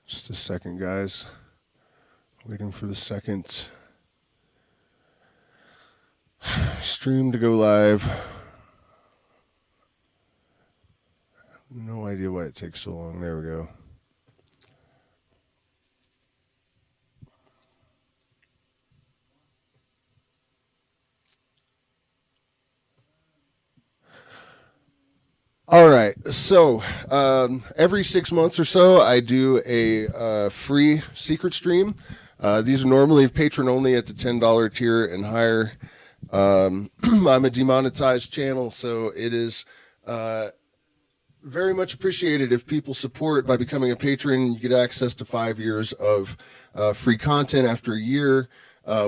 Just a second, guys. Waiting for the second stream to go live. No idea why it takes so long. There we go. All right, so every 6 months or so, I do a free secret stream. These are normally patron only at the $10 tier and higher. I'm a demonetized channel, so it is very much appreciated if people support by becoming a patron. You get access to 5 years of free content after a year.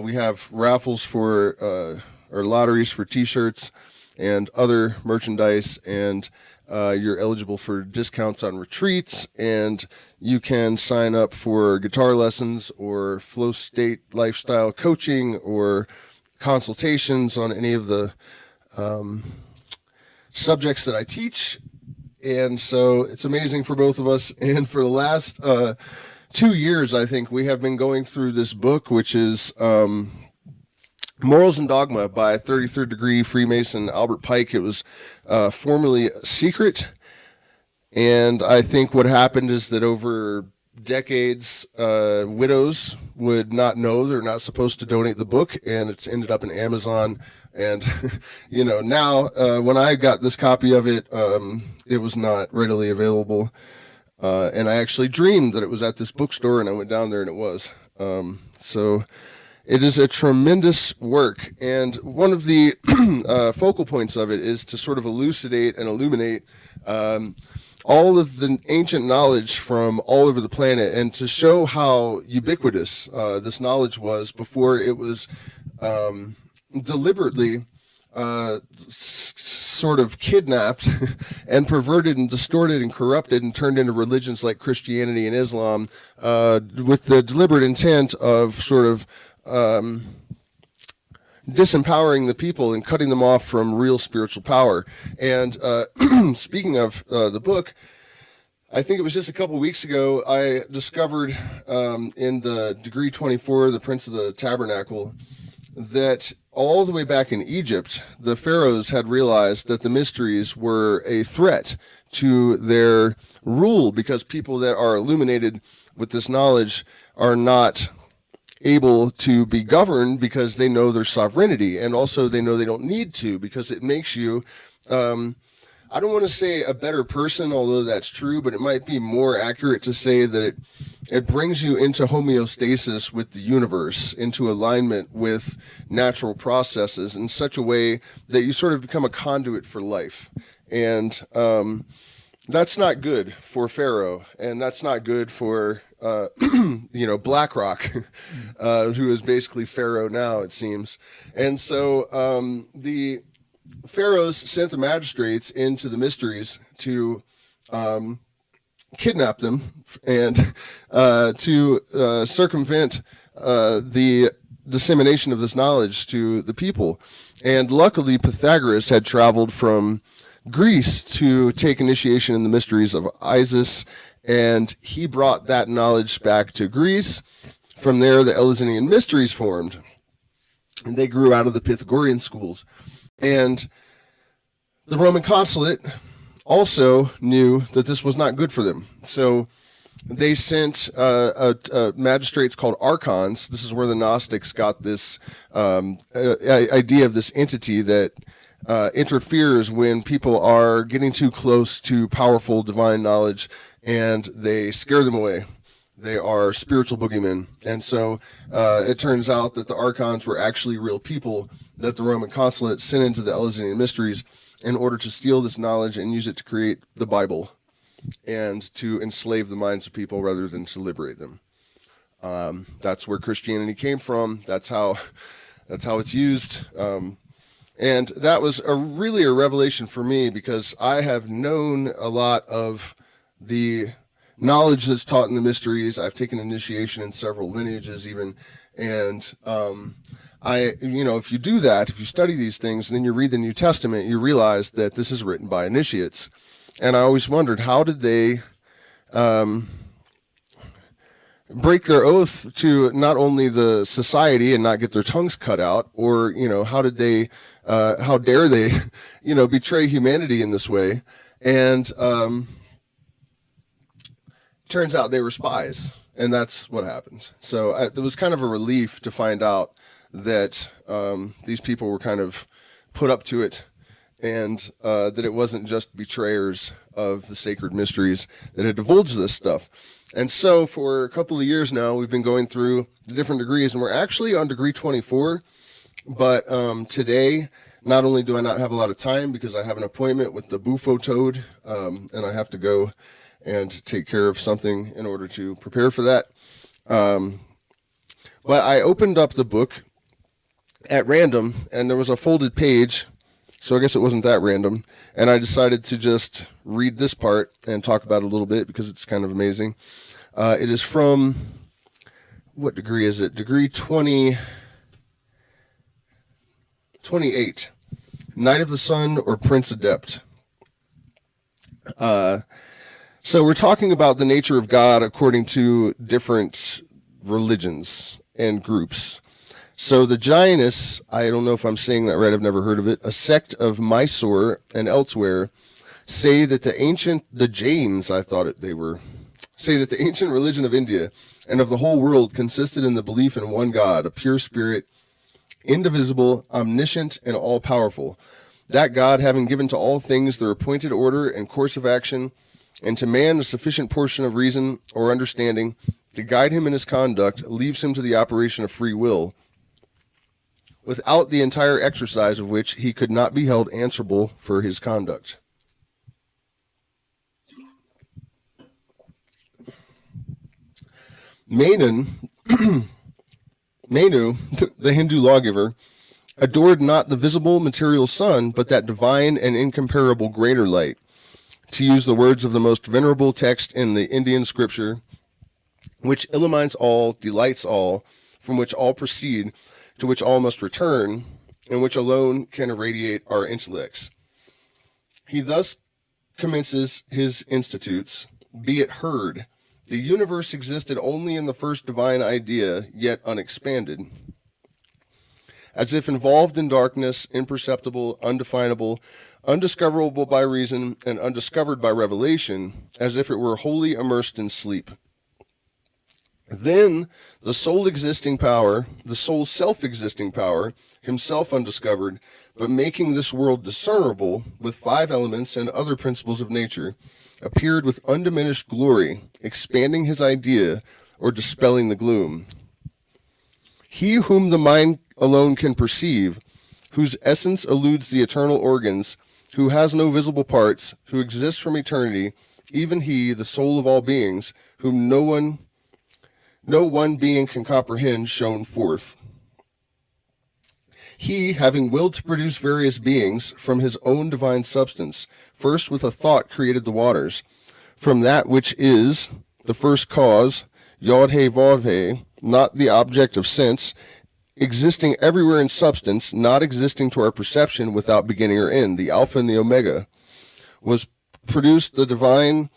We have raffles for or lotteries for t-shirts and other merchandise, and you're eligible for discounts on retreats, and you can sign up for guitar lessons or flow state lifestyle coaching or consultations on any of the subjects that I teach. And so it's amazing for both of us. And for the last 2 years, I think, we have been going through this book, which is Morals and Dogma by 33rd Degree Freemason Albert Pike. It was formerly secret, and I think what happened is that over decades, widows would not know they're not supposed to donate the book, and it's ended up in Amazon. And now when I got this copy of it, it was not readily available, and I actually dreamed that it was at this bookstore, and I went down there and it was. So it is a tremendous work, and one of the focal points of it is to sort of elucidate and illuminate all of the ancient knowledge from all over the planet, and to show how ubiquitous this knowledge was before it was deliberately sort of kidnapped and perverted and distorted and corrupted and turned into religions like Christianity and Islam, with the deliberate intent of sort of disempowering the people and cutting them off from real spiritual power. And speaking of the book, I think it was just a couple weeks ago, I discovered in the Degree 24, the Prince of the Tabernacle, that all the way back in Egypt, the pharaohs had realized that the mysteries were a threat to their rule, because people that are illuminated with this knowledge are not able to be governed because they know their sovereignty, and also they know they don't need to, because it makes you I don't want to say a better person, although that's true, but it might be more accurate to say that it brings you into homeostasis with the universe, into alignment with natural processes in such a way that you sort of become a conduit for life. And that's not good for Pharaoh, and that's not good for BlackRock, who is basically Pharaoh now, it seems. And so the pharaohs sent the magistrates into the mysteries to kidnap them and to circumvent the dissemination of this knowledge to the people. And luckily, Pythagoras had traveled from Greece to take initiation in the mysteries of Isis, and he brought that knowledge back to Greece. From there, the Eleusinian mysteries formed, and they grew out of the Pythagorean schools. And the Roman consulate also knew that this was not good for them. So they sent magistrates called archons. This is where the Gnostics got this idea of this entity that interferes when people are getting too close to powerful divine knowledge, and they scare them away. They are spiritual boogeymen. And so it turns out that the archons were actually real people that the Roman consulate sent into the Eleusinian mysteries in order to steal this knowledge and use it to create the Bible and to enslave the minds of people rather than to liberate them. That's where Christianity came from. That's how it's used. And that was really a revelation for me, because I have known a lot of the knowledge that's taught in the mysteries. I've taken initiation in several lineages even. And if you do that, if you study these things and then you read the New Testament, you realize that this is written by initiates. And I always wondered, how did they break their oath to not only the society and not get their tongues cut out, or, how did they, how dare they, betray humanity in this way? And turns out they were spies, and that's what happened. So it was kind of a relief to find out that these people were kind of put up to it, and that it wasn't just betrayers of the sacred mysteries that had divulged this stuff. And so for a couple of years now, we've been going through the different degrees, and we're actually on degree 24. But today, not only do I not have a lot of time because I have an appointment with the bufo toad, and I have to go and take care of something in order to prepare for that. But I opened up the book at random, and there was a folded page, so I guess it wasn't that random, and I decided to just read this part and talk about it a little bit because it's kind of amazing. It is from, what degree is it? Degree 28, Knight of the Sun or Prince Adept. So we're talking about the nature of God according to different religions and groups. So the Jainists, I don't know if I'm saying that right, I've never heard of it, a sect of Mysore and elsewhere, say that the ancient religion of India and of the whole world consisted in the belief in one God, a pure spirit, indivisible, omniscient, and all-powerful. That God, having given to all things their appointed order and course of action, and to man a sufficient portion of reason or understanding to guide him in his conduct, leaves him to the operation of free will, without the entire exercise of which he could not be held answerable for his conduct. Manu, the Hindu lawgiver, adored not the visible material sun, but that divine and incomparable greater light. To use the words of the most venerable text in the Indian scripture, which illumines all, delights all, from which all proceed, to which all must return, and which alone can irradiate our intellects. He thus commences his institutes, be it heard, the universe existed only in the first divine idea, yet unexpanded. As if involved in darkness, imperceptible, undefinable, undiscoverable by reason, and undiscovered by revelation, as if it were wholly immersed in sleep. Then the sole existing power, the sole self-existing power, himself undiscovered, but making this world discernible with 5 elements and other principles of nature, appeared with undiminished glory, expanding his idea or dispelling the gloom. He whom the mind alone can perceive, whose essence eludes the eternal organs, who has no visible parts, who exists from eternity, even he, the soul of all beings, whom no one being can comprehend, shone forth. He, having willed to produce various beings from his own divine substance, first with a thought created the waters. From that which is the first cause, Yod-He Vav-He, not the object of sense, existing everywhere in substance, not existing to our perception without beginning or end, the Alpha and the Omega, was produced the divine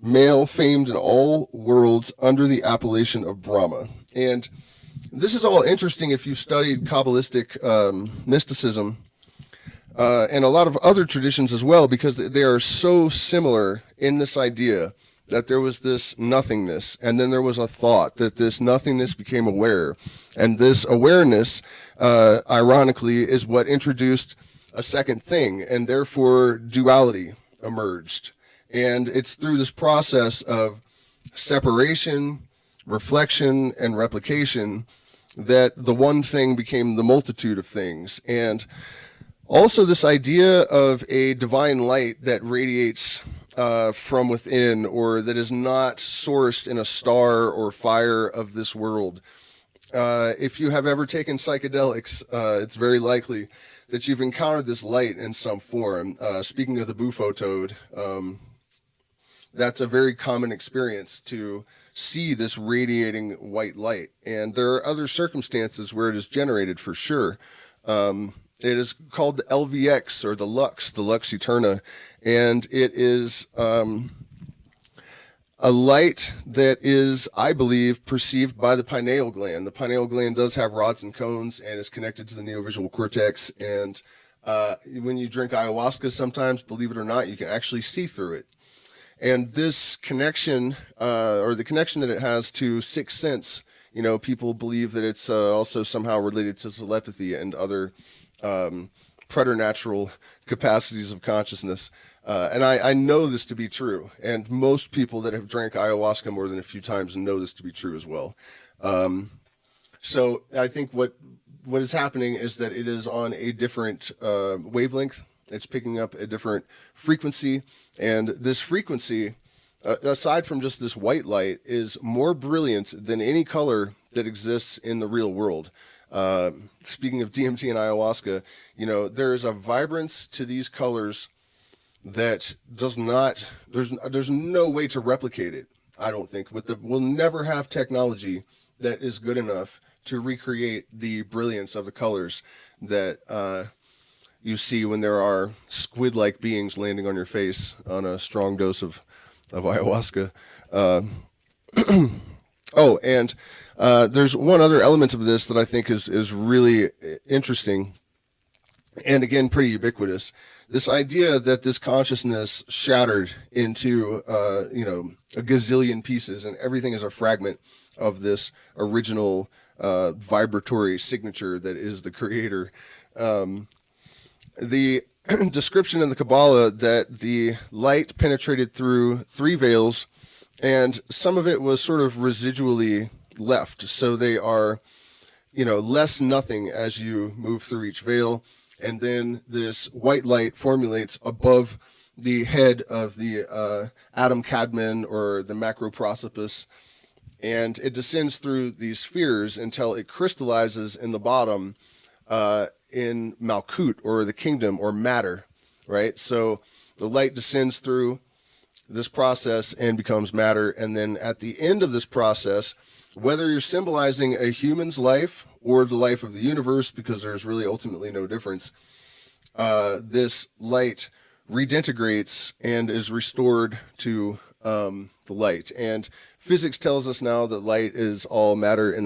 male famed in all worlds under the appellation of Brahma. And this is all interesting if you've studied Kabbalistic mysticism and a lot of other traditions as well, because they are so similar in this idea that there was this nothingness, and then there was a thought that this nothingness became aware. And this awareness, ironically, is what introduced a second thing, and therefore duality emerged. And it's through this process of separation, reflection, and replication that the one thing became the multitude of things. And also this idea of a divine light that radiates from within, or that is not sourced in a star or fire of this world. If you have ever taken psychedelics, it's very likely that you've encountered this light in some form. Speaking of the bufo toad, that's a very common experience, to see this radiating white light. And there are other circumstances where it is generated for sure. It is called the LVX, or the Lux Eterna, and it is a light that is, I believe, perceived by the pineal gland. The pineal gland does have rods and cones and is connected to the neovisual cortex. And when you drink ayahuasca, sometimes, believe it or not, you can actually see through it. And this connection, or the connection that it has to sixth sense, you know, people believe that it's also somehow related to telepathy and other preternatural capacities of consciousness. And I know this to be true, and most people that have drank ayahuasca more than a few times know this to be true as well. So I think what is happening is that it is on a different wavelength. It's picking up a different frequency, and this frequency, aside from just this white light, is more brilliant than any color that exists in the real world. Speaking of DMT and ayahuasca, you know, there is a vibrance to these colors that does not, there's no way to replicate it, I don't think. We'll never have technology that is good enough to recreate the brilliance of the colors that you see when there are squid-like beings landing on your face on a strong dose of ayahuasca. Oh, and there's one other element of this that I think is really interesting, and again, pretty ubiquitous. This idea that this consciousness shattered into, you know, a gazillion pieces, and everything is a fragment of this original vibratory signature that is the creator. The description in the Kabbalah that the light penetrated through 3 veils, and some of it was sort of residually left. So they are, you know, less nothing as you move through each veil. And then this white light formulates above the head of the Adam Kadmon, or the macroprosopis, and it descends through these spheres until it crystallizes in the bottom in Malkut, or the kingdom, or matter, right? So the light descends through this process and becomes matter, and then at the end of this process, whether you're symbolizing a human's life or the life of the universe, because there's really ultimately no difference, this light redintegrates and is restored to the light. And physics tells us now that light is all matter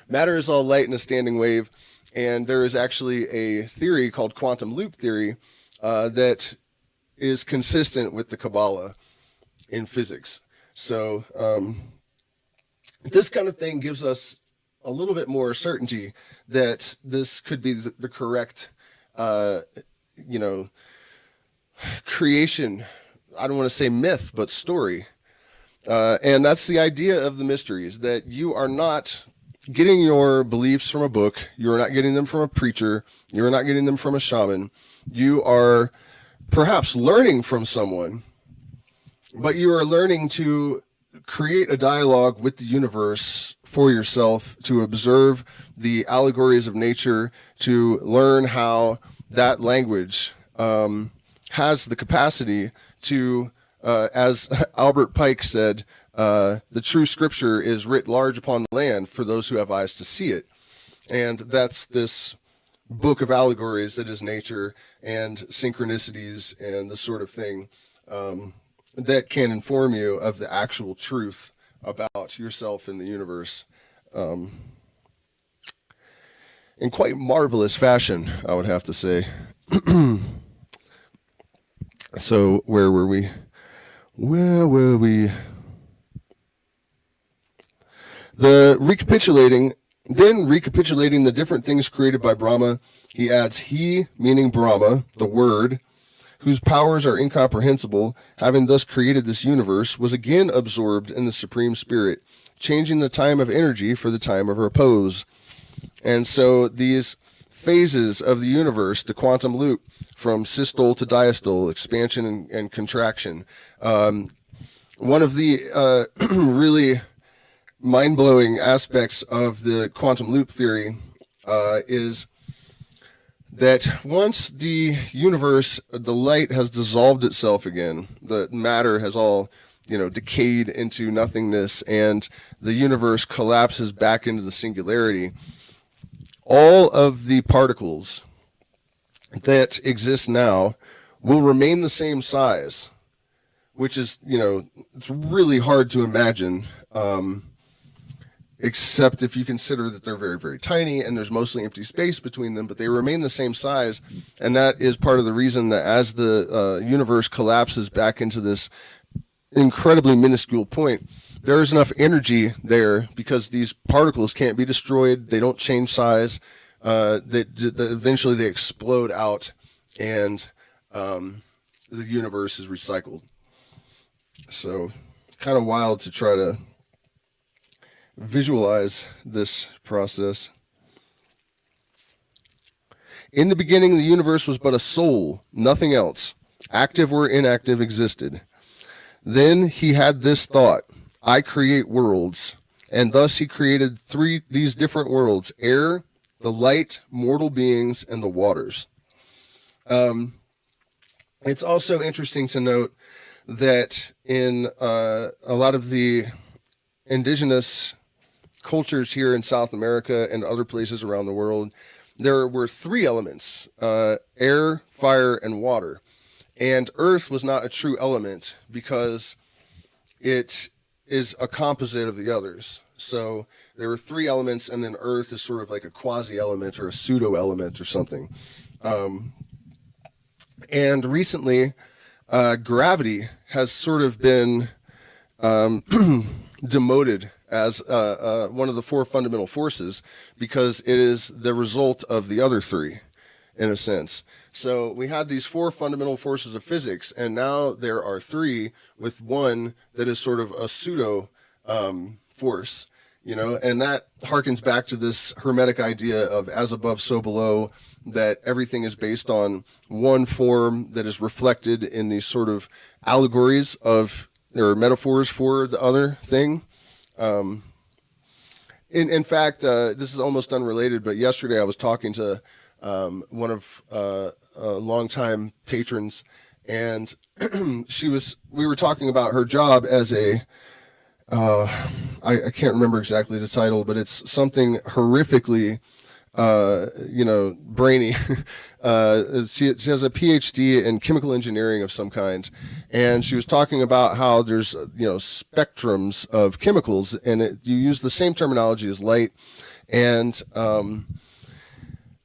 matter is all light in a standing wave. And there is actually a theory called quantum loop theory that is consistent with the Kabbalah in physics. So this kind of thing gives us a little bit more certainty that this could be the correct, you know, creation. I don't want to say myth, but story. And that's the idea of the mysteries, that you are not getting your beliefs from a book. You are not getting them from a preacher. You are not getting them from a shaman. You are perhaps learning from someone, but you are learning to create a dialogue with the universe for yourself, to observe the allegories of nature, to learn how that language has the capacity to, as Albert Pike said, the true scripture is writ large upon the land for those who have eyes to see it. And that's this book of allegories that is nature and synchronicities and the sort of thing that can inform you of the actual truth about yourself and the universe in quite marvelous fashion, I would have to say. So where were we? Where were we? Recapitulating the different things created by Brahma, he adds he, meaning Brahma, the word, whose powers are incomprehensible, having thus created this universe, was again absorbed in the Supreme Spirit, changing the time of energy for the time of repose. And so these phases of the universe, the quantum loop, from systole to diastole, expansion and contraction. One of the really mind-blowing aspects of the quantum loop theory is that once the universe, the light has dissolved itself again, the matter has all, you know, decayed into nothingness, and the universe collapses back into the singularity, all of the particles that exists now will remain the same size, which is, it's really hard to imagine, except if you consider that they're very, very tiny and there's mostly empty space between them, but they remain the same size. And that is part of the reason that as the universe collapses back into this incredibly minuscule point, there is enough energy there because these particles can't be destroyed. They don't change size. That eventually they explode out, and the universe is recycled. So, kind of wild to try to visualize this process. In the beginning, the universe was but a soul, nothing else, active or inactive, existed. Then he had this thought: I create worlds. And thus he created these different worlds: air, the light, mortal beings, and the waters. It's also interesting to note that in a lot of the indigenous cultures here in South America and other places around the world, there were three elements: air, fire, and water. And earth was not a true element because it is a composite of the others. So there were three elements, and then earth is sort of like a quasi-element or a pseudo-element or something. And recently, gravity has sort of been demoted as one of the four fundamental forces because it is the result of the other three, in a sense. So we had these four fundamental forces of physics, and now there are three, with one that is sort of a pseudo force, and that harkens back to this Hermetic idea of as above, so below, that everything is based on one form that is reflected in these sort of allegories of, or metaphors for the other thing. In fact, this is almost unrelated, but yesterday I was talking to one of longtime patrons, and we were talking about her job as a, I can't remember exactly the title, but it's something horrifically, brainy. She has a PhD in chemical engineering of some kind, and she was talking about how there's, spectrums of chemicals, and you use the same terminology as light, and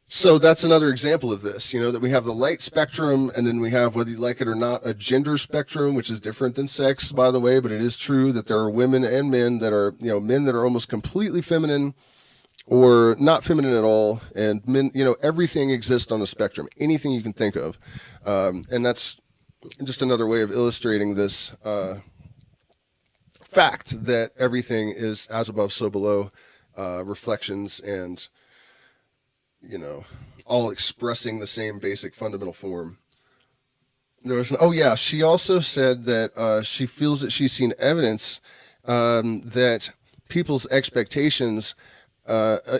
so that's another example of this, that we have the light spectrum, and then we have, whether you like it or not, a gender spectrum, which is different than sex, by the way, but it is true that there are women and men that are, men that are almost completely feminine or not feminine at all, and men, everything exists on the spectrum, anything you can think of. And that's just another way of illustrating this fact that everything is as above, so below, reflections, and all expressing the same basic fundamental form. She also said that she feels that she's seen evidence that people's expectations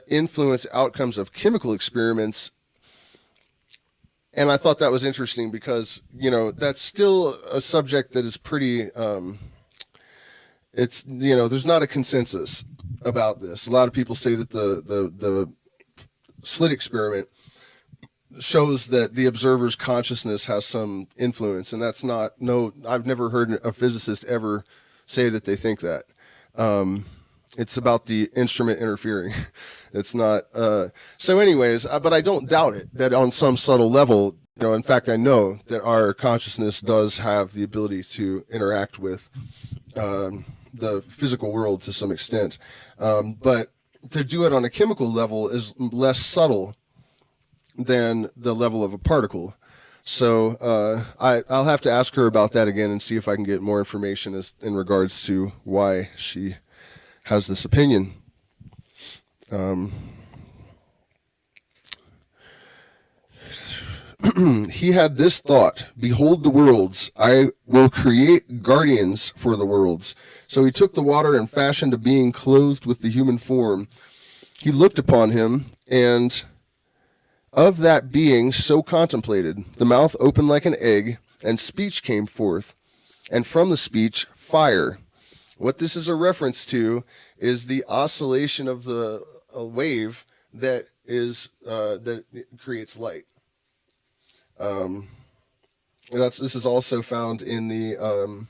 influence outcomes of chemical experiments. And I thought that was interesting because, that's still a subject that is pretty, it's, there's not a consensus about this. A lot of people say that the slit experiment shows that the observer's consciousness has some influence, and that's not, I've never heard a physicist ever say that they think that. It's about the instrument interfering. It's not, so anyways, but I don't doubt it, that on some subtle level, in fact, I know that our consciousness does have the ability to interact with the physical world to some extent. But to do it on a chemical level is less subtle than the level of a particle. So I'll have to ask her about that again and see if I can get more information in regards to why she has this opinion. He had this thought: behold the worlds, I will create guardians for the worlds. So he took the water and fashioned a being clothed with the human form. He looked upon him, and of that being so contemplated, the mouth opened like an egg, and speech came forth, and from the speech fire. What this is a reference to is the oscillation of the wave that creates light. This is also found in the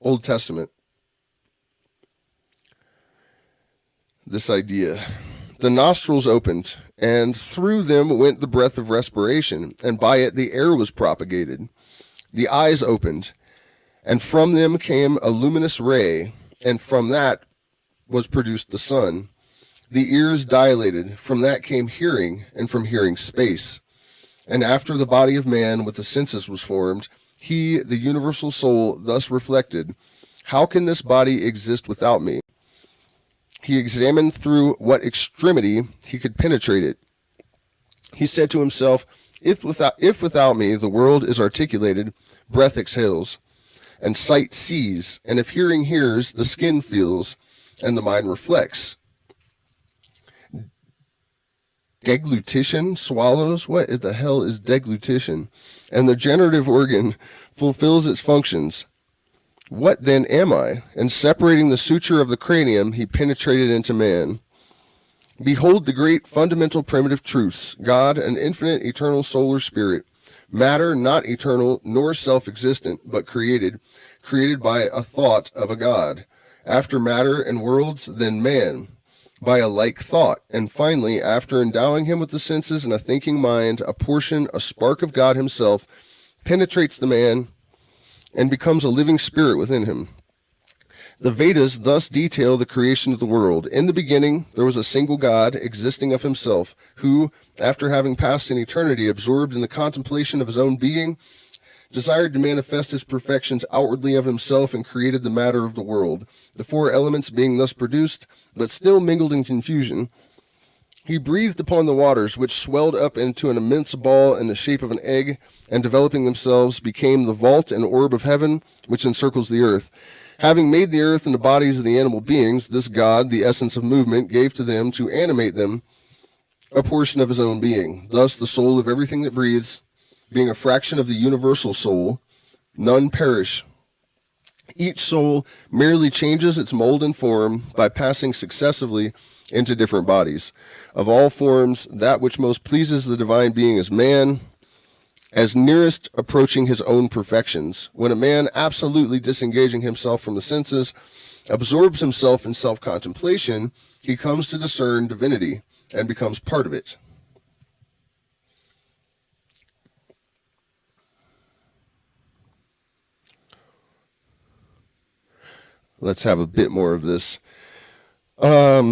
Old Testament. This idea. The nostrils opened, and through them went the breath of respiration, and by it the air was propagated. The eyes opened, and from them came a luminous ray, and from that was produced the sun. The ears dilated, from that came hearing, and from hearing space. And after the body of man with the senses was formed, he, the universal soul, thus reflected, how can this body exist without me? He examined through what extremity he could penetrate it. He said to himself, if without me the world is articulated, breath exhales, and sight sees, and if hearing hears, the skin feels, and the mind reflects. Deglutition swallows? What the hell is deglutition? And the generative organ fulfills its functions. What then am I? And separating the suture of the cranium, he penetrated into man. Behold the great fundamental primitive truths, God, an infinite eternal soul or spirit, matter not eternal nor self-existent, but created by a thought of a God. After matter and worlds, then man, by a like thought, and finally, after endowing him with the senses and a thinking mind, a spark of God himself, penetrates the man and becomes a living spirit within him. The Vedas thus detail the creation of the world. In the beginning, there was a single God existing of himself, who, after having passed an eternity absorbed in the contemplation of his own being, desired to manifest his perfections outwardly of himself and created the matter of the world, the four elements being thus produced, but still mingled in confusion. He breathed upon the waters, which swelled up into an immense ball in the shape of an egg, and developing themselves became the vault and orb of heaven, which encircles the earth. Having made the earth and the bodies of the animal beings, this God, the essence of movement, gave to them to animate them a portion of his own being. Thus the soul of everything that breathes, being a fraction of the universal soul, none perish. Each soul merely changes its mold and form by passing successively into different bodies. Of all forms, that which most pleases the divine being is man, as nearest approaching his own perfections. When a man, absolutely disengaging himself from the senses, absorbs himself in self-contemplation, he comes to discern divinity and becomes part of it. Let's have a bit more of this. Of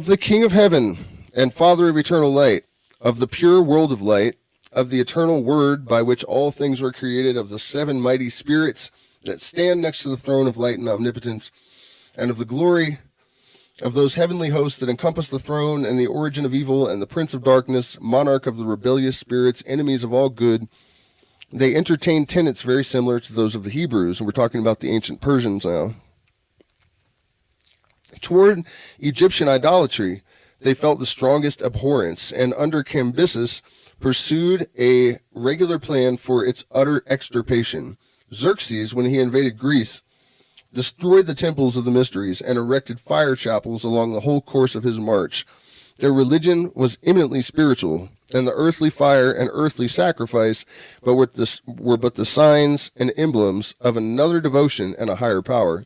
the King of Heaven and Father of eternal light, of the pure world of light, of the eternal Word by which all things were created, of the seven mighty spirits that stand next to the throne of light and omnipotence, and of the glory of those heavenly hosts that encompass the throne and the origin of evil and the prince of darkness, monarch of the rebellious spirits, enemies of all good. They entertained tenets very similar to those of the Hebrews, and we're talking about the ancient Persians now. Toward Egyptian idolatry, they felt the strongest abhorrence, and under Cambyses pursued a regular plan for its utter extirpation. Xerxes, when he invaded Greece, destroyed the temples of the mysteries and erected fire chapels along the whole course of his march. Their religion was eminently spiritual, and the earthly fire and earthly sacrifice were but the signs and emblems of another devotion and a higher power.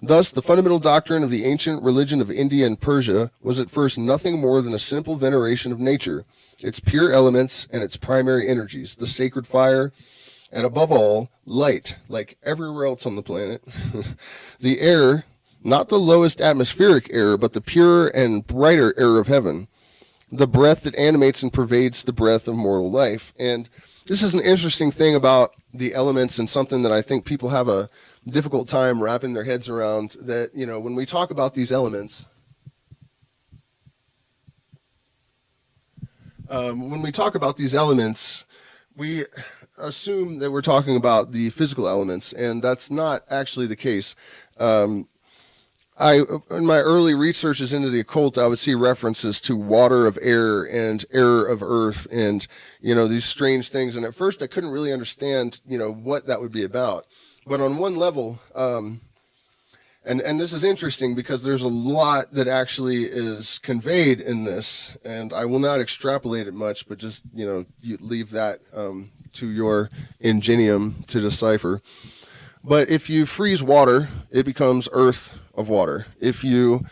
Thus, the fundamental doctrine of the ancient religion of India and Persia was at first nothing more than a simple veneration of nature, its pure elements and its primary energies, the sacred fire, and above all, light, like everywhere else on the planet. The air, not the lowest atmospheric air, but the pure and brighter air of heaven, the breath that animates and pervades the breath of mortal life. And this is an interesting thing about the elements, and something that I think people have a difficult time wrapping their heads around, that, you know, when we talk about these elements, we assume that we're talking about the physical elements, and that's not actually the case. In my early researches into the occult, I would see references to water of air and air of earth, and, you know, these strange things. And at first I couldn't really understand, you know, what that would be about. But on one level, and And this is interesting because there's a lot that actually is conveyed in this, and I will not extrapolate it much, but just, you leave that to your ingenium to decipher. But if you freeze water, it becomes earth of water. If you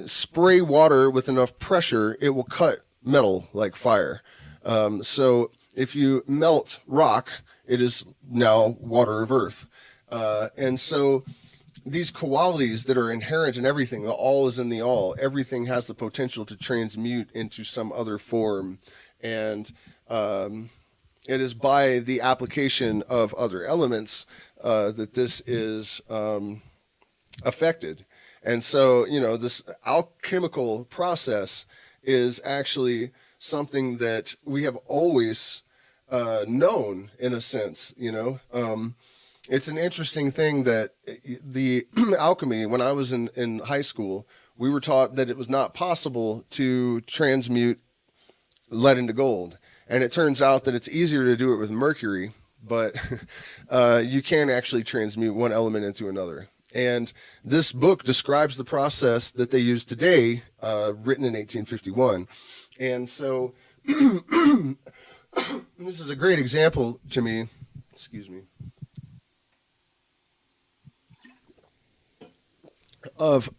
spray water with enough pressure, it will cut metal like fire. So if you melt rock, it is now water of earth. And so these qualities that are inherent in everything, the all is in the all, everything has the potential to transmute into some other form. And it is by the application of other elements that this is affected. And so, this alchemical process is actually something that we have always known, in a sense. It's an interesting thing that the alchemy, when I was in high school, we were taught that it was not possible to transmute lead into gold. And it turns out that it's easier to do it with mercury, but you can actually transmute one element into another. And this book describes the process that they use today, written in 1851. And so this is a great example to me. Excuse me. Of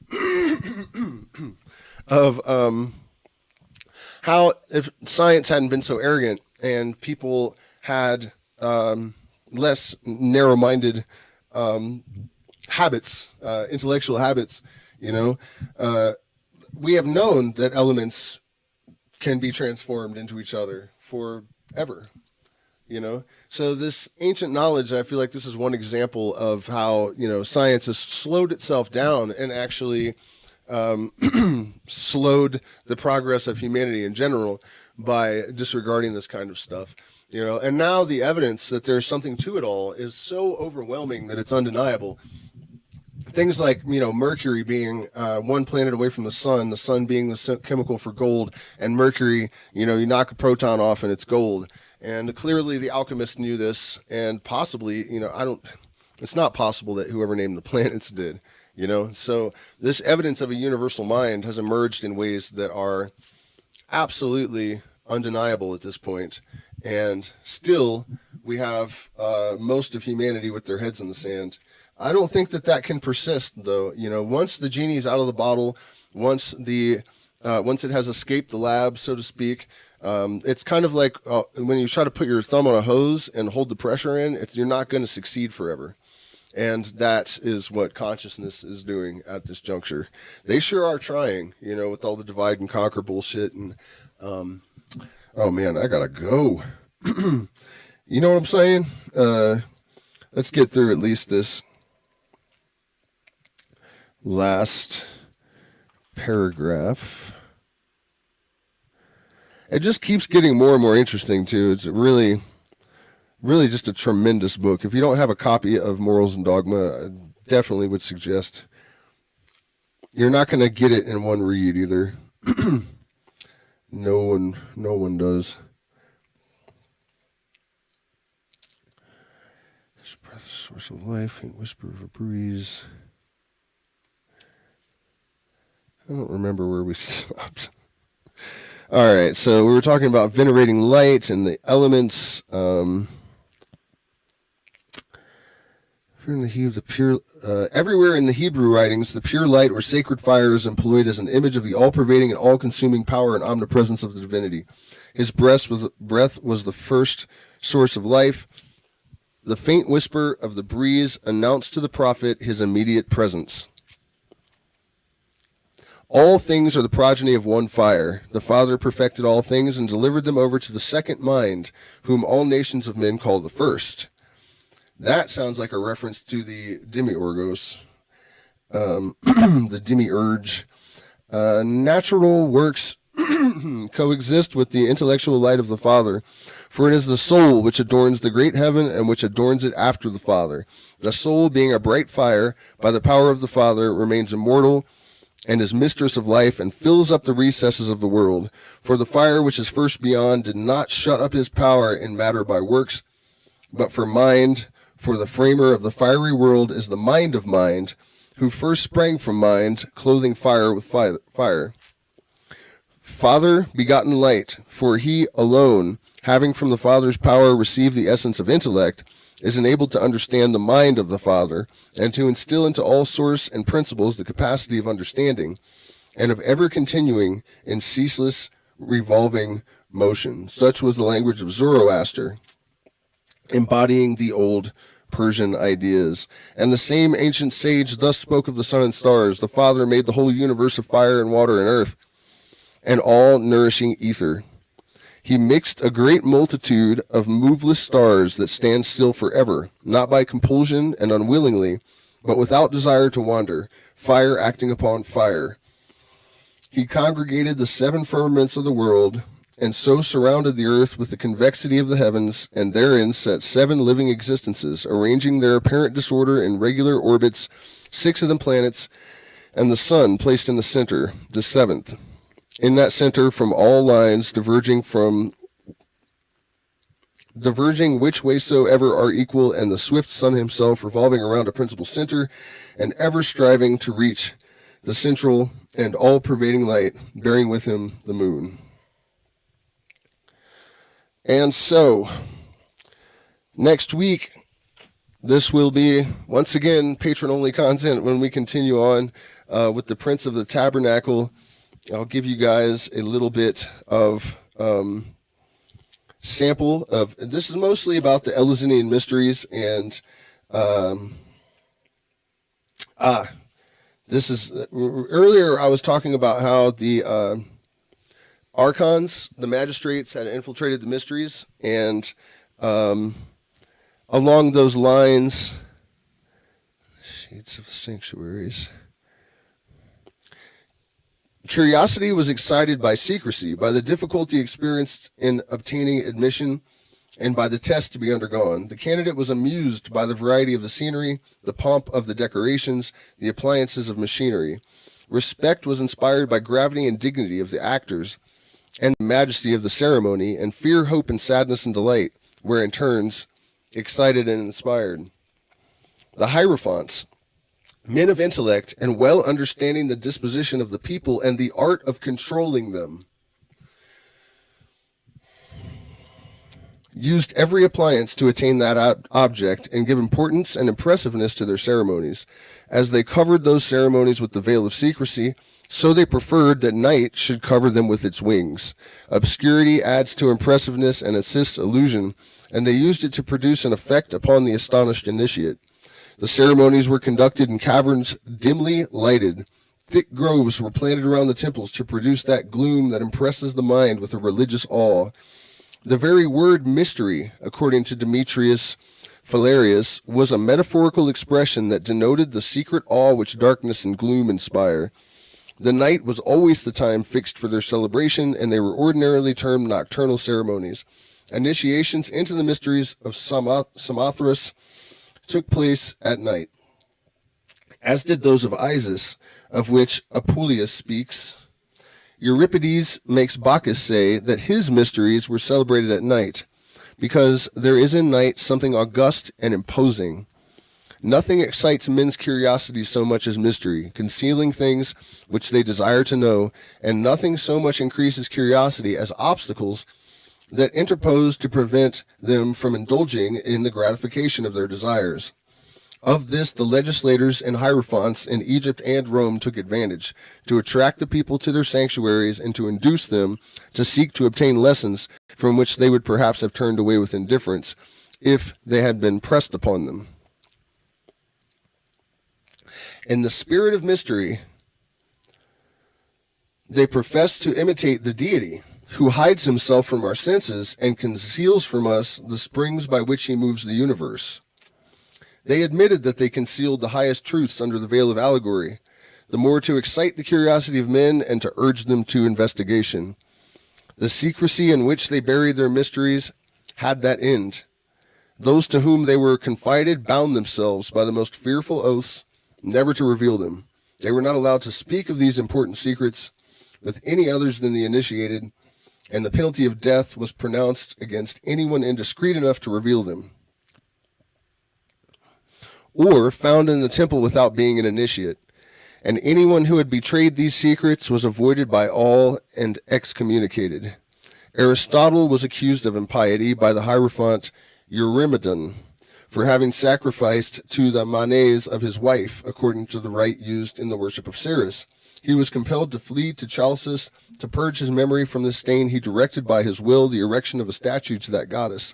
how, if science hadn't been so arrogant and people had less narrow-minded habits, intellectual habits, we have known that elements can be transformed into each other forever. So this ancient knowledge, I feel like this is one example of how, science has slowed itself down and actually slowed the progress of humanity in general by disregarding this kind of stuff. And now the evidence that there's something to it all is so overwhelming that it's undeniable. Things like, Mercury being one planet away from the sun being the chemical for gold, and Mercury, you knock a proton off and it's gold. And clearly the alchemists knew this, and possibly, it's not possible that whoever named the planets did, So this evidence of a universal mind has emerged in ways that are absolutely undeniable at this point. And still, we have most of humanity with their heads in the sand. I don't think that can persist, though. Once the genie's out of the bottle, once it has escaped the lab, so to speak, it's kind of like when you try to put your thumb on a hose and hold the pressure in, you're not going to succeed forever. And that is what consciousness is doing at this juncture. They sure are trying, with all the divide and conquer bullshit. And oh man, I gotta go. You know what I'm saying? Let's get through at least this last paragraph. It just keeps getting more and more interesting too. It's really just a tremendous book. If you don't have a copy of Morals and Dogma, I definitely would suggest. You're not going to get it in one read either. No one does. Source of life, faint whisper of a breeze. I don't remember where we stopped. All right, so we were talking about venerating light and the elements. Everywhere in the Hebrew writings, the pure light or sacred fire is employed as an image of the all-pervading and all-consuming power and omnipresence of the divinity. His breath was the first source of life. The faint whisper of the breeze announced to the prophet his immediate presence. All things are the progeny of one fire. The Father perfected all things and delivered them over to the second mind, whom all nations of men call the first. That sounds like a reference to the demiurgos, the demiurge. Natural works coexist with the intellectual light of the Father, for it is the soul which adorns the great heaven and which adorns it after the Father. The soul, being a bright fire, by the power of the Father, remains immortal and is mistress of life and fills up the recesses of the world. For the fire which is first beyond did not shut up his power in matter by works, but for mind, For the framer of the fiery world is the mind of mind, who first sprang from mind, clothing fire with fire. Father begotten light, for he alone, having from the Father's power received the essence of intellect, is enabled to understand the mind of the Father, and to instill into all source and principles the capacity of understanding, and of ever continuing in ceaseless revolving motion. Such was the language of Zoroaster, embodying the old Persian ideas. And the same ancient sage thus spoke of the sun and stars. The Father made the whole universe of fire and water and earth, and all nourishing ether. He mixed a great multitude of moveless stars that stand still forever, not by compulsion and unwillingly, but without desire to wander, fire acting upon fire. He congregated the seven firmaments of the world, and so surrounded the earth with the convexity of the heavens, and therein set seven living existences, arranging their apparent disorder in regular orbits, 6 of them planets, and the sun placed in the center, the 7th. In that center, from all lines diverging which way soever are equal, and the swift sun himself revolving around a principal center, and ever striving to reach the central and all-pervading light, bearing with him the moon. And so, next week, this will be, once again, patron-only content when we continue on with the Prince of the Tabernacle. I'll give you guys a little bit of sample of, this is mostly about the Eleusinian mysteries, and this is, earlier I was talking about how the archons, the magistrates, had infiltrated the mysteries, and along those lines, shades of the sanctuaries, curiosity was excited by secrecy, by the difficulty experienced in obtaining admission, and by the test to be undergone. The candidate was amused by the variety of the scenery, the pomp of the decorations, the appliances of machinery. Respect was inspired by gravity and dignity of the actors, and the majesty of the ceremony, and fear, hope, and sadness and delight were in turns excited and inspired. The hierophants, men of intellect and well understanding the disposition of the people and the art of controlling them, used every appliance to attain that object and give importance and impressiveness to their ceremonies. As they covered those ceremonies with the veil of secrecy, so they preferred that night should cover them with its wings. Obscurity adds to impressiveness and assists illusion, and they used it to produce an effect upon the astonished initiate. The ceremonies were conducted in caverns dimly lighted. Thick groves were planted around the temples to produce that gloom that impresses the mind with a religious awe. The very word mystery, according to Demetrius Phalereus, was a metaphorical expression that denoted the secret awe which darkness and gloom inspire. The night was always the time fixed for their celebration, and they were ordinarily termed nocturnal ceremonies. Initiations into the mysteries of Samothrace took place at night, as did those of Isis, of which Apuleius speaks. Euripides makes Bacchus say that his mysteries were celebrated at night, because there is in night something august and imposing. Nothing excites men's curiosity so much as mystery, concealing things which they desire to know, and nothing so much increases curiosity as obstacles that interpose to prevent them from indulging in the gratification of their desires. Of this, the legislators and hierophants in Egypt and Rome took advantage, to attract the people to their sanctuaries and to induce them to seek to obtain lessons from which they would perhaps have turned away with indifference if they had been pressed upon them. In the spirit of mystery, they profess to imitate the deity, who hides himself from our senses and conceals from us the springs by which he moves the universe. They admitted that they concealed the highest truths under the veil of allegory, the more to excite the curiosity of men and to urge them to investigation. The secrecy in which they buried their mysteries had that end. Those to whom they were confided bound themselves by the most fearful oaths never to reveal them. They were not allowed to speak of these important secrets with any others than the initiated, and the penalty of death was pronounced against anyone indiscreet enough to reveal them. or found in the temple without being an initiate. And anyone who had betrayed these secrets was avoided by all and excommunicated. Aristotle was accused of impiety by the Hierophant Eurymedon for having sacrificed to the manes of his wife, according to the rite used in the worship of Ceres. He was compelled to flee to Chalcis to purge his memory from the stain. He directed by his will the erection of a statue to that goddess.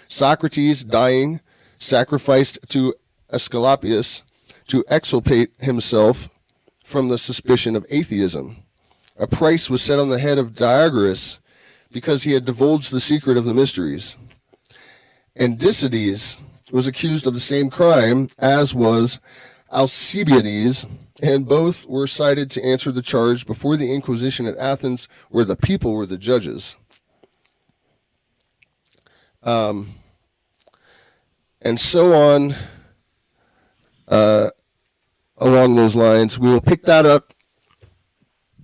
Socrates, dying, sacrificed to Aesculapius to exculpate himself from the suspicion of atheism. A price was set on the head of Diagoras because he had divulged the secret of the mysteries. And Dicides was accused of the same crime, as was Alcibiades, and both were cited to answer the charge before the Inquisition at Athens, where the people were the judges. And so on, along those lines. We will pick that up,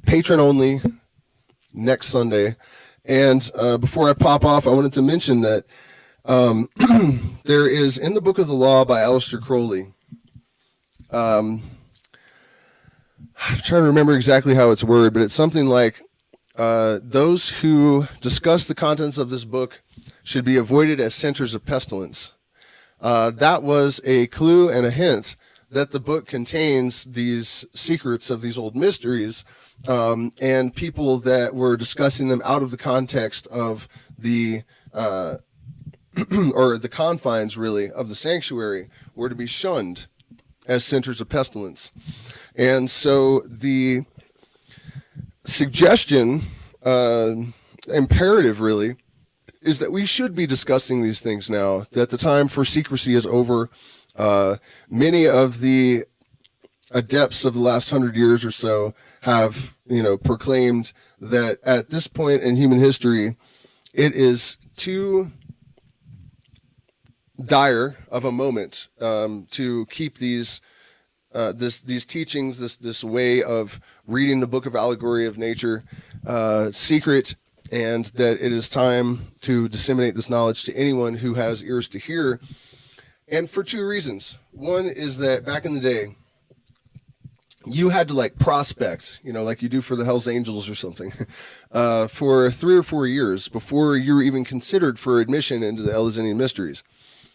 patron only, next Sunday. And before I pop off, I wanted to mention that there is, in the Book of the Law by Aleister Crowley, I'm trying to remember exactly how it's worded, but it's something like, those who discuss the contents of this book should be avoided as centers of pestilence. That was a clue and a hint that the book contains these secrets of these old mysteries, and people that were discussing them out of the context of the or the confines, really, of the sanctuary were to be shunned as centers of pestilence. And so the suggestion, imperative really, is that we should be discussing these things now, that the time for secrecy is over. Many of the adepts of the last 100 years or so have, proclaimed that at this point in human history, it is too dire of a moment to keep these teachings, this way of reading the book of allegory of nature secret, and that it is time to disseminate this knowledge to anyone who has ears to hear. And for two reasons. One is that back in the day, you had to prospect, like you do for the Hells Angels or something, for 3 or 4 years before you were even considered for admission into the Eleusinian Mysteries.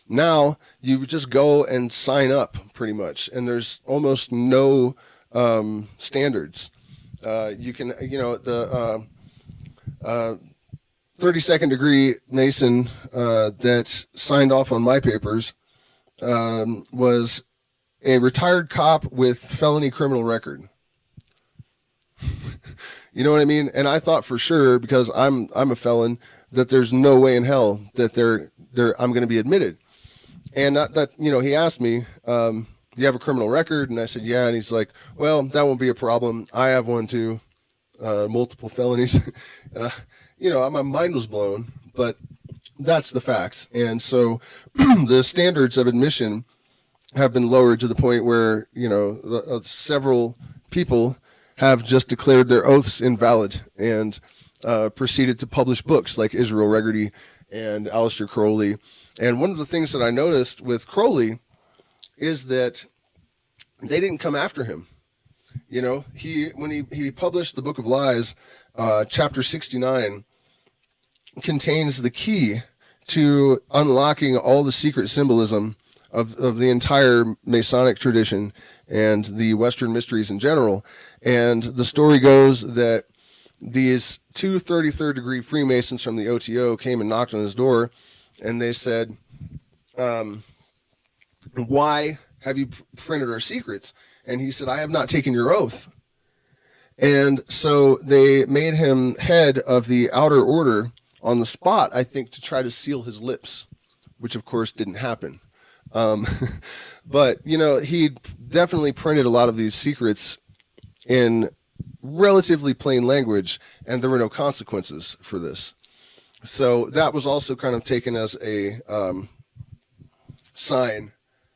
Now you just go and sign up pretty much, and there's almost no standards. You can, the 32nd degree Mason that signed off on my papers was a retired cop with felony criminal record. You know what I mean? And I thought for sure, because I'm a felon, that there's no way in hell that I'm going to be admitted. And that he asked me, do you have a criminal record? And I said, yeah. And he's like, well, that won't be a problem. I have one too, multiple felonies. And my mind was blown, but that's the facts. And so the standards of admission have been lowered to the point where, several people have just declared their oaths invalid and proceeded to publish books like Israel Regardie and Aleister Crowley. And one of the things that I noticed with Crowley is that they didn't come after him. When he published the Book of Lies, chapter 69 contains the key to unlocking all the secret symbolism of the entire Masonic tradition and the Western mysteries in general. And the story goes that these two 33rd degree Freemasons from the OTO came and knocked on his door, and they said, why have you printed our secrets? And he said, I have not taken your oath. And so they made him head of the outer order on the spot, I think, to try to seal his lips, which of course didn't happen. But, he definitely printed a lot of these secrets in relatively plain language, and there were no consequences for this. So that was also kind of taken as a sign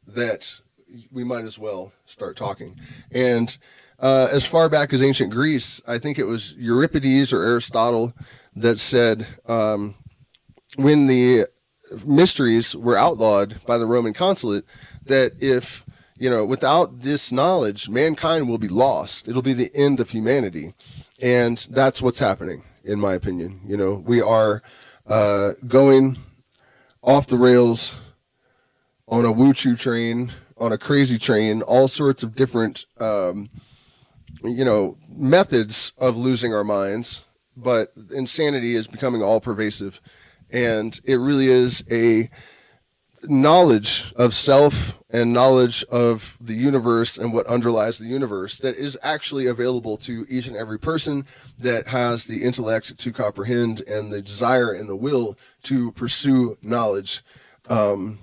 that we might as well start talking. And as far back as ancient Greece, I think it was Euripides or Aristotle that said, when the mysteries were outlawed by the Roman consulate, that if, without this knowledge, mankind will be lost. It'll be the end of humanity. And that's what's happening, in my opinion. We are going off the rails on a woo-choo train, on a crazy train, all sorts of different, methods of losing our minds. But insanity is becoming all pervasive. And it really is a knowledge of self and knowledge of the universe and what underlies the universe that is actually available to each and every person that has the intellect to comprehend and the desire and the will to pursue knowledge. And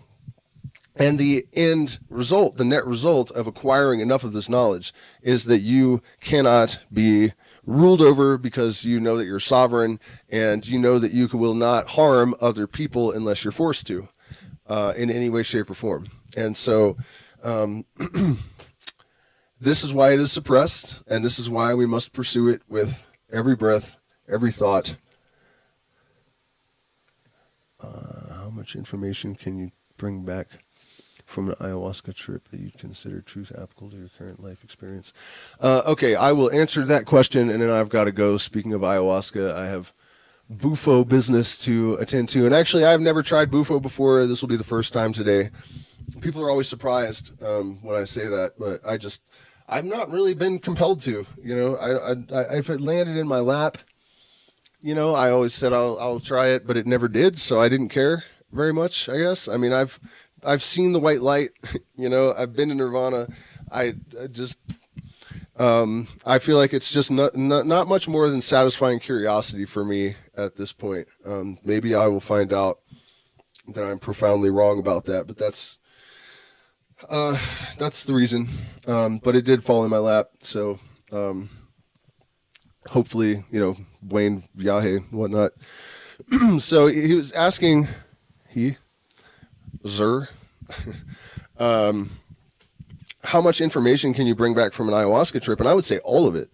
the end result, the net result of acquiring enough of this knowledge is that you cannot be ruled over, because you know that you're sovereign, and you know that you will not harm other people unless you're forced to, in any way, shape, or form. And so this is why it is suppressed, and this is why we must pursue it with every breath, every thought. How much information can you bring back from an ayahuasca trip that you'd consider truth applicable to your current life experience? Okay, I will answer that question, and then I've got to go. Speaking of ayahuasca, I have bufo business to attend to. And actually, I've never tried bufo before. This will be the first time today. People are always surprised when I say that, but I've not really been compelled to. If it landed in my lap, I always said I'll try it, but it never did, so I didn't care very much, I guess. I mean, I've seen the white light, I've been in Nirvana. I feel like it's just not much more than satisfying curiosity for me at this point. Maybe I will find out that I'm profoundly wrong about that, but that's the reason. But it did fall in my lap. So, hopefully, Wayne, Yahe, whatnot. So he was asking, how much information can you bring back from an ayahuasca trip? And I would say all of it.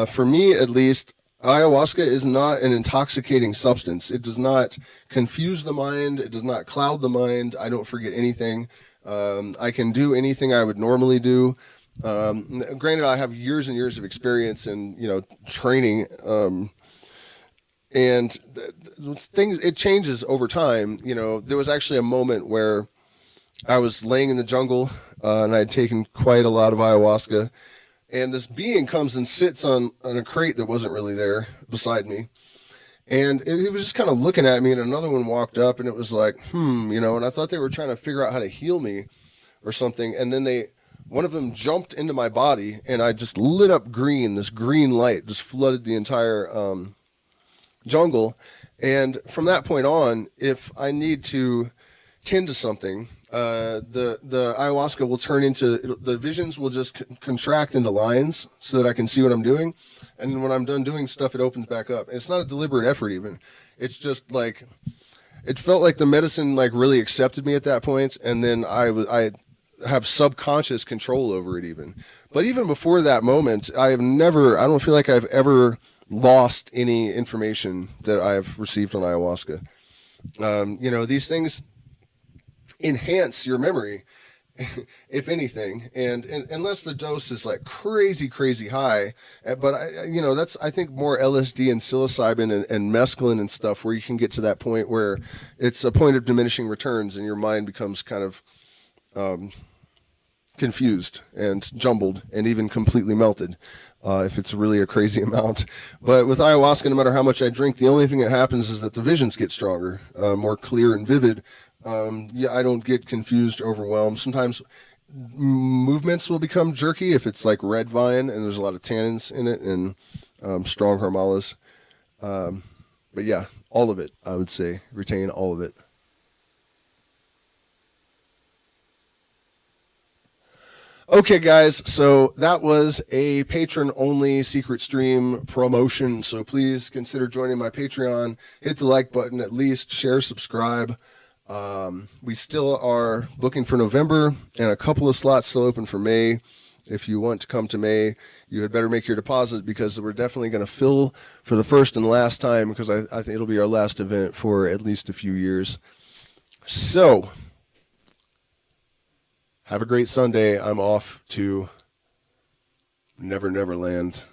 For me, at least, ayahuasca is not an intoxicating substance. It does not confuse the mind. It does not cloud the mind. I don't forget anything. I can do anything I would normally do. Granted, I have years and years of experience and, training, and it changes over time. There was actually a moment where I was laying in the jungle, and I had taken quite a lot of ayahuasca, and this being comes and sits on a crate that wasn't really there beside me. And he was just kind of looking at me, and another one walked up, and it was like, and I thought they were trying to figure out how to heal me or something. And then one of them jumped into my body, and I just lit up green. This green light just flooded the entire jungle. And from that point on, if I need to tend to something, the ayahuasca will turn into, the visions will just contract into lines so that I can see what I'm doing. And when I'm done doing stuff, it opens back up. It's not a deliberate effort even. It's just like, it felt like the medicine really accepted me at that point. And then I have subconscious control over it even. But even before that moment, I don't feel like I've ever lost any information that I've received on ayahuasca. These things enhance your memory, if anything, and unless the dose is crazy high, but that's, I think, more LSD and psilocybin and mescaline and stuff, where you can get to that point where it's a point of diminishing returns and your mind becomes kind of confused and jumbled and even completely melted, if it's really a crazy amount. But with ayahuasca, no matter how much I drink, the only thing that happens is that the visions get stronger, more clear and vivid. I don't get confused, overwhelmed. Sometimes movements will become jerky if it's like red vine and there's a lot of tannins in it and strong harmalas. But yeah, all of it, I would say. Retain all of it. Okay, guys, so that was a patron-only secret stream promotion, so please consider joining my Patreon. Hit the like button at least, share, subscribe. We still are booking for November, and a couple of slots still open for May. If you want to come to May, you had better make your deposit, because we're definitely going to fill for the first and last time, because I think it'll be our last event for at least a few years. So, have a great Sunday. I'm off to Never Never Land.